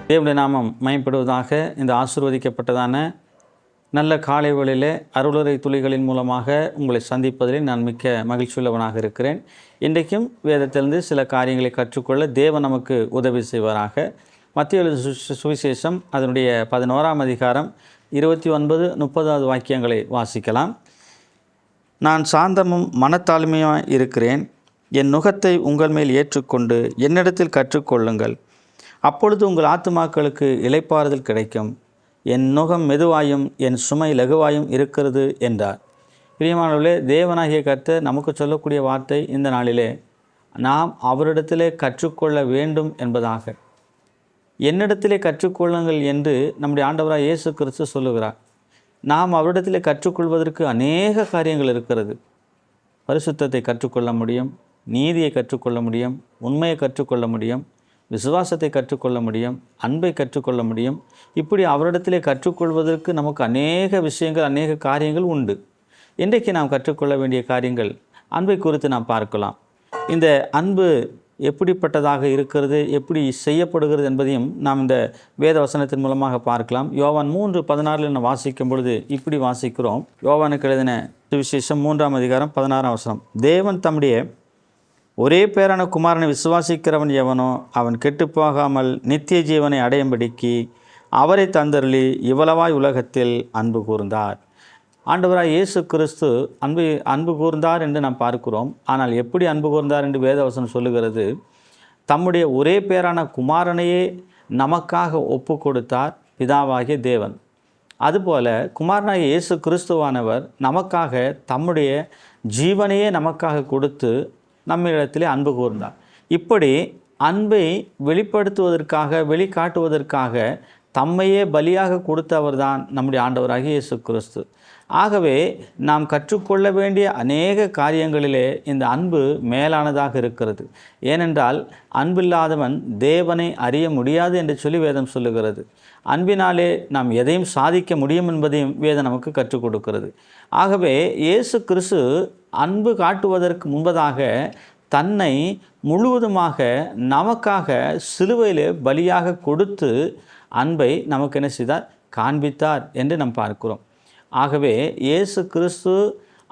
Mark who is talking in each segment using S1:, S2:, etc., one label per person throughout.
S1: தேவனுடைய நாமம் மயப்படுவதாக. இந்த ஆசீர்வதிக்கப்பட்டதான நல்ல காலை வேளையிலே அருளுரை துளிகளின் மூலமாக உங்களை சந்திப்பதிலே நான் மிக்க மகிழ்ச்சியுள்ளவனாக இருக்கிறேன். இன்றைக்கும் வேதத்திலிருந்து சில காரியங்களை கற்றுக்கொள்ள தேவன் நமக்கு உதவி செய்வாராக. மத்திய சுவிசேஷம் அதனுடைய 11ஆம் அதிகாரம் 29-30 வாக்கியங்களை வாசிக்கலாம். நான் சாந்தமும் மனத்தாழ்மையாக இருக்கிறேன். என் நுகத்தை உங்கள் மேல் ஏற்றுக்கொண்டு என்னிடத்தில் கற்றுக்கொள்ளுங்கள். அப்பொழுது உங்கள் ஆத்துமாக்களுக்கு இளைப்பாறுதல் கிடைக்கும். என் நுகம் மெதுவாயும் என் சுமை லகுவாயும் இருக்கிறது என்றார். பிரியமானவர்களே, தேவனாகிய கர்த்தர் நமக்கு சொல்லக்கூடிய வார்த்தை இந்த நாளிலே நாம் அவரிடத்திலே கற்றுக்கொள்ள வேண்டும் என்பதாக. என்னிடத்திலே கற்றுக்கொள்ளுங்கள் என்று நம்முடைய ஆண்டவராக இயேசு கிறிஸ்து சொல்லுகிறார். நாம் அவரிடத்திலே கற்றுக்கொள்வதற்கு அநேக காரியங்கள் இருக்கிறது. பரிசுத்தத்தை கற்றுக்கொள்ள முடியும், நீதியை கற்றுக்கொள்ள முடியும், உண்மையை கற்றுக்கொள்ள முடியும், விசுவாசத்தை கற்றுக்கொள்ள முடியும், அன்பை கற்றுக்கொள்ள முடியும். இப்படி அவரிடத்திலே கற்றுக்கொள்வதற்கு நமக்கு அநேக விஷயங்கள், அநேக காரியங்கள் உண்டு. இன்றைக்கு நாம் கற்றுக்கொள்ள வேண்டிய காரியங்கள் அன்பை குறித்து நாம் பார்க்கலாம். இந்த அன்பு எப்படிப்பட்டதாக இருக்கிறது, எப்படி செய்யப்படுகிறது என்பதையும் நாம் இந்த வேத வசனத்தின் மூலமாக பார்க்கலாம். யோவான் 3:16 நாம் வாசிக்கும் பொழுது இப்படி வாசிக்கிறோம். யோவானுக்கு எழுதின சுவிசேஷம் 3ஆம் அதிகாரம் 16ஆம் வசனம். தேவன் தம்முடைய ஒரே பேரான குமாரனை விசுவாசிக்கிறவன் எவனோ அவன் கெட்டுப்போகாமல் நித்திய ஜீவனை அடையும்படிக்கு அவரை தந்தருளி இவ்வளவாய் உலகத்தில் அன்பு கூர்ந்தார். ஆண்டவராய் இயேசு கிறிஸ்து அன்பு கூர்ந்தார் என்று நாம் பார்க்கிறோம். ஆனால் எப்படி அன்பு கூர்ந்தார் என்று வேதவசனம் சொல்லுகிறது? தம்முடைய ஒரே பேரான குமாரனையே நமக்காக ஒப்பு கொடுத்தார் பிதாவாகிய தேவன். அதுபோல குமாரனாகிய இயேசு கிறிஸ்துவானவர் நமக்காக தம்முடைய ஜீவனையே நமக்காக கொடுத்து நம்மிடத்திலே அன்பு கூர்ந்தார். இப்படி அன்பை வெளிப்படுத்துவதற்காக, வெளிக்காட்டுவதற்காக தம்மையே பலியாக கொடுத்தவர் தான் நம்முடைய ஆண்டவராகிய இயேசு கிறிஸ்து. ஆகவே நாம் கற்றுக்கொள்ள வேண்டிய அநேக காரியங்களிலே இந்த அன்பு மேலானதாக இருக்கிறது. ஏனென்றால் அன்பில்லாதவன் தேவனை அறிய முடியாது என்று சொல்லி வேதம் சொல்லுகிறது. அன்பினாலே நாம் எதையும் சாதிக்க முடியும் என்பதையும் வேதம் நமக்கு கற்றுக் கொடுக்கிறது. ஆகவே இயேசு கிறிஸ்து அன்பு காட்டுவதற்கு முன்பதாக தன்னை முழுவதுமாக நமக்காக சிலுவையிலே பலியாக கொடுத்து அன்பை நமக்கு என்ன செய்தார்? காண்பித்தார் என்று நாம் பார்க்கிறோம். ஆகவே இயேசு கிறிஸ்து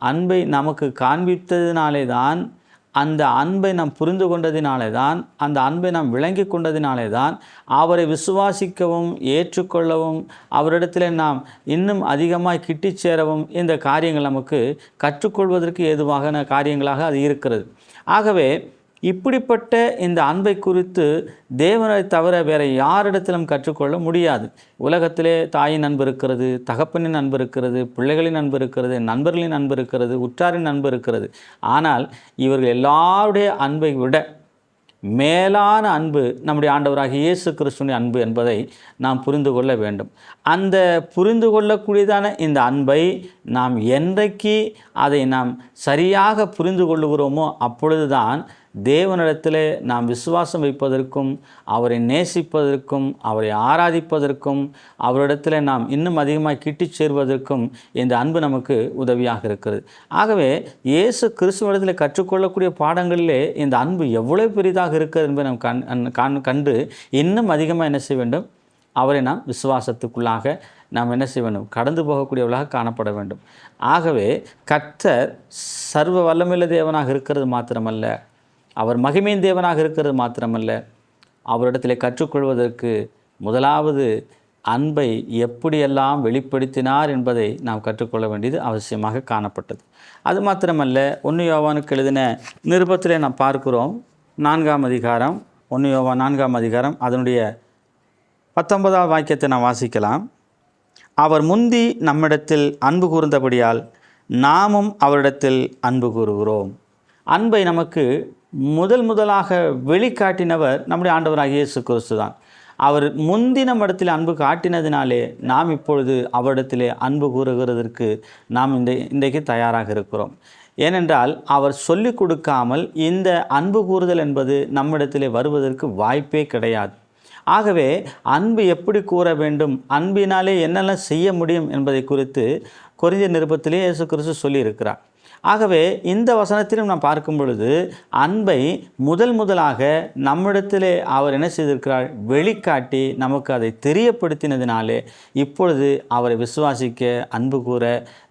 S1: அன்பை நமக்கு காண்பித்ததினாலே தான், அந்த அன்பை நாம் புரிந்து கொண்டதினாலே தான், அந்த அன்பை நாம் விளங்கி கொண்டதினாலே தான் அவரை விசுவாசிக்கவும் ஏற்றுக்கொள்ளவும் அவரிடத்தில் நாம் இன்னும் அதிகமாக கிட்டி சேரவும் இந்த காரியங்கள் நமக்கு கற்றுக்கொள்வதற்கு ஏதுவாக காரியங்களாக அது இருக்கிறது. ஆகவே இப்படிப்பட்ட இந்த அன்பை குறித்து தேவனை தவிர வேறு யாரிடத்திலும் கற்றுக்கொள்ள முடியாது. உலகத்திலே தாயின் அன்பு இருக்கிறது, தகப்பனின் அன்பு இருக்கிறது, பிள்ளைகளின் அன்பு இருக்கிறது, நண்பர்களின் அன்பு இருக்கிறது, உற்றாரின் அன்பு இருக்கிறது. ஆனால் இவர்கள் எல்லாருடைய அன்பை விட மேலான அன்பு நம்முடைய ஆண்டவராகிய இயேசு கிறிஸ்துவின் அன்பு என்பதை நாம் புரிந்து கொள்ள வேண்டும். அந்த புரிந்து கொள்ளக்கூடியதான இந்த அன்பை நாம் என்றைக்கு அதை நாம் சரியாக புரிந்து கொள்ளுகிறோமோ அப்பொழுதுதான் தேவனிடத்திலே நாம் விசுவாசம் வைப்பதற்கும், அவரை நேசிப்பதற்கும், அவரை ஆராதிப்பதற்கும், அவரிடத்தில் நாம் இன்னும் அதிகமாக கிட்டி சேர்வதற்கும் இந்த அன்பு நமக்கு உதவியாக இருக்கிறது. ஆகவே இயேசு கிறிஸ்துவிடத்தில் கற்றுக்கொள்ளக்கூடிய பாடங்களிலே இந்த அன்பு எவ்வளோ பெரிதாக இருக்கிறது என்பதை நாம் கண்டு இன்னும் அதிகமாக என்ன செய்ய வேண்டும்? அவரை நாம் விசுவாசத்துக்குள்ளாக நாம் என்ன செய்ய வேண்டும்? கடந்து போகக்கூடியவர்களாக காணப்பட வேண்டும். ஆகவே கர்த்தர் சர்வ வல்லமையுள்ள தேவனாக இருக்கிறது மாத்திரமல்ல, அவர் மகிமையின் தேவனாக இருக்கிறது மாத்திரமல்ல, அவரிடத்தில் கற்றுக்கொள்வதற்கு முதலாவது அன்பை எப்படியெல்லாம் வெளிப்படுத்தினார் என்பதை நாம் கற்றுக்கொள்ள வேண்டியது அவசியமாக காணப்பட்டது. அது மாத்திரமல்ல, 1 யோவானுக்கு எழுதின நிருபத்திலே நாம் பார்க்கிறோம். 4ஆம் அதிகாரம், 1 யோவான் 4ஆம் அதிகாரம் அதனுடைய 19ஆம் வாக்கியத்தை நாம் வாசிக்கலாம். அவர் முந்தி நம்மிடத்தில் அன்பு கூர்ந்தபடியால் நாமும் அவரிடத்தில் அன்பு கூறுகிறோம். அன்பை நமக்கு முதலாக வெளிக்காட்டினவர் நம்முடைய ஆண்டவராகிய இயேசு கிறிஸ்து தான். அவர் முந்தின இடத்தில் அன்பு காட்டினதினாலே நாம் இப்பொழுது அவரிடத்திலே அன்பு கூறுகிறதற்கு நாம் இன்றைக்கு தயாராக இருக்கிறோம். ஏனென்றால் அவர் சொல்லிக் கொடுக்காமல் இந்த அன்பு கூறுதல் என்பது நம்மிடத்திலே வருவதற்கு வாய்ப்பே கிடையாது. ஆகவே அன்பு எப்படி கூற வேண்டும், அன்பினாலே என்னெல்லாம் செய்ய முடியும் என்பதை குறித்து கொரிந்தியர் நிருபத்திலே இயேசு கிறிஸ்து சொல்லியிருக்கிறார். ஆகவே இந்த வசனத்திலும் நாம் பார்க்கும் பொழுது அன்பை முதலாக நம்மிடத்திலே அவர் என்ன செய்திருக்கிறார், வெளிக்காட்டி நமக்கு அதை தெரியப்படுத்தினதினாலே இப்பொழுது அவரை விசுவாசிக்க அன்பு கூற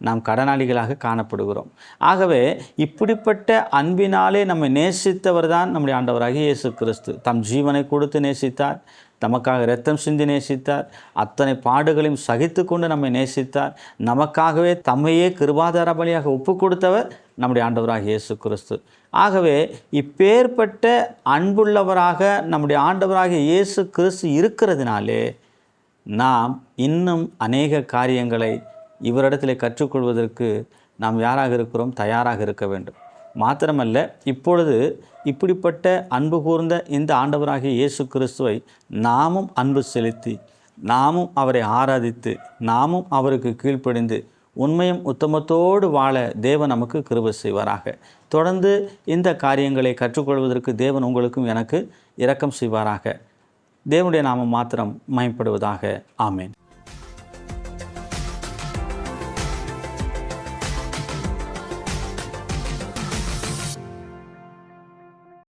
S1: நாம் கடனாளிகளாக காணப்படுகிறோம். ஆகவே இப்படிப்பட்ட அன்பினாலே நம்மை நேசித்தவர் தான் நம்முடைய ஆண்டவராகிய இயேசு கிறிஸ்து. தம் ஜீவனை கொடுத்து நேசித்தார், நமக்காக இரத்தம் சிந்தி நேசித்தார், அத்தனை பாடுகளையும் சகித்து கொண்டு நம்மை நேசித்தார், நமக்காகவே தம்மையே கிருபாதார பலியாக ஒப்பு கொடுத்தவர் நம்முடைய ஆண்டவராகிய இயேசு கிறிஸ்து. ஆகவே இப்பேற்பட்ட அன்புள்ளவராக நம்முடைய ஆண்டவராகிய இயேசு கிறிஸ்து இருக்கிறதுனாலே நாம் இன்னும் அநேக காரியங்களை இவரிடத்தில் கற்றுக்கொள்வதற்கு நாம் யாராக இருக்கிறோம், தயாராக இருக்க வேண்டும். மாத்திரமல்ல, இப்பொழுது இப்படிப்பட்ட அன்பு கூர்ந்த இந்த ஆண்டவராகிய இயேசு கிறிஸ்துவை நாமும் அன்பு செலுத்தி, நாமும் அவரை ஆராதித்து, நாமும் அவருக்கு கீழ்ப்படிந்து உண்மையும் உத்தமத்தோடு வாழ தேவன் நமக்கு கிருபை செய்வாராக. தொடர்ந்து இந்த காரியங்களை கற்றுக்கொள்வதற்கு தேவன் உங்களுக்கும் எனக்கு இரக்கம் செய்வாராக. தேவனுடைய நாமம் மாத்திரம் மகிமைப்படுவதாக. ஆமேன்.